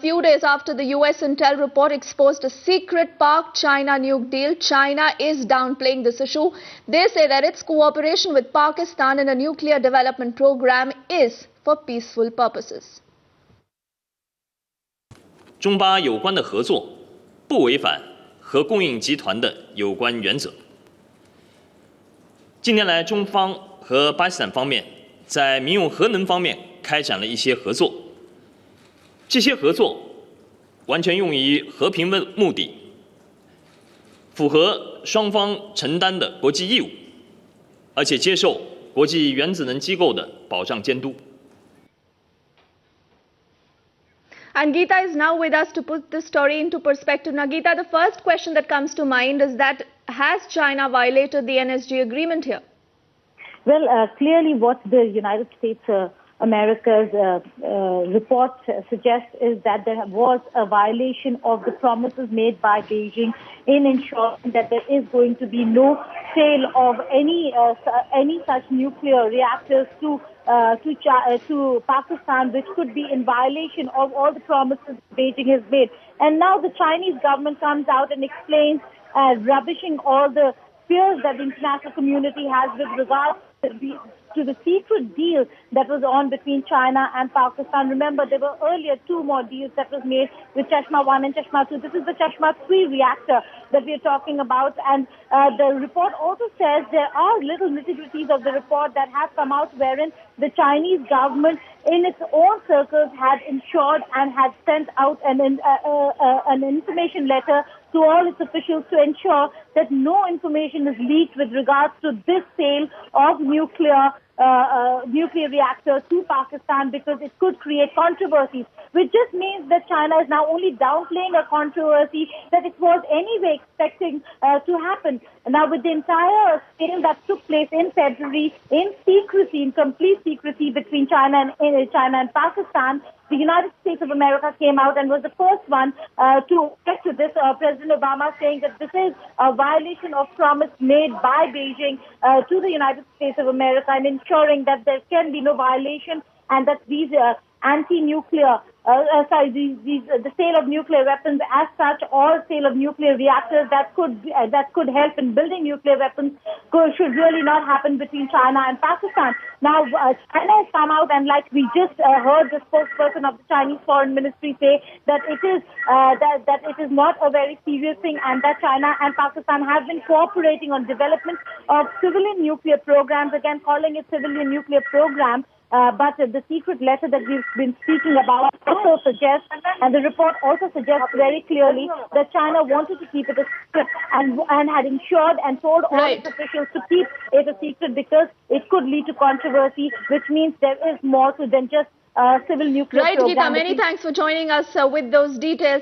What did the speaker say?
Few days after the US Intel report exposed a secret Pak-China nuke deal, China is downplaying this issue. They say that its cooperation with Pakistan in a nuclear development program is for peaceful purposes. 中巴有关的合作不违反核供应集团的有关原则。近年来，中方和巴基斯坦方面在民用核能方面开展了一些合作。 这些合作完全用于和平的目的，符合双方承担的国际义务，而且接受国际原子能机构的保障监督。 And Geeta is now with us to put this story into perspective. Now, Geeta, the first question that comes to mind is that has China violated the NSG agreement here? Well, clearly what the United States America's report suggests is that there was a violation of the promises made by Beijing in ensuring that there is going to be no sale of any such nuclear reactors to Pakistan, which could be in violation of all the promises Beijing has made. And now the Chinese government comes out and explains, rubbishing all the fears that the international community has with regard to the secret deal that was on between China and Pakistan. Remember, there were earlier two more deals that was made with Chashma 1 and Chashma 2. This is the Chashma 3 reactor that we are talking about. And the report also says there are little nitty-gritties of the report that have come out wherein the Chinese government in its own circles had ensured and had sent out an information letter to all its officials to ensure that no information is leaked with regards to this sale of nuclear reactors to Pakistan, because it could create controversies, which just means that China is now only downplaying a controversy that it was anyway expecting to happen. Now, with the entire sale that took place in February in secrecy, in complete secrecy between China and Pakistan, the United States of America came out and was the first one to get to this. President Obama saying that this is a violation of promise made by Beijing to the United States of America, and ensuring that there can be no violation, and that these anti-nuclear, the sale of nuclear weapons as such, or sale of nuclear reactors that could help in building nuclear weapons should really not happen between China and Pakistan. Now, China has come out, and like we just heard the spokesperson of the Chinese Foreign Ministry say that it is that it is not a very serious thing, and that China and Pakistan have been cooperating on development of civilian nuclear programs, again calling it civilian nuclear program. But the secret letter that we've been speaking about also suggests, and the report also suggests very clearly, that China wanted to keep it a secret and had ensured and told all its officials to keep it a secret because it could lead to controversy, which means there is more to than just civil nuclear program. Right, Geeta, many thanks for joining us with those details.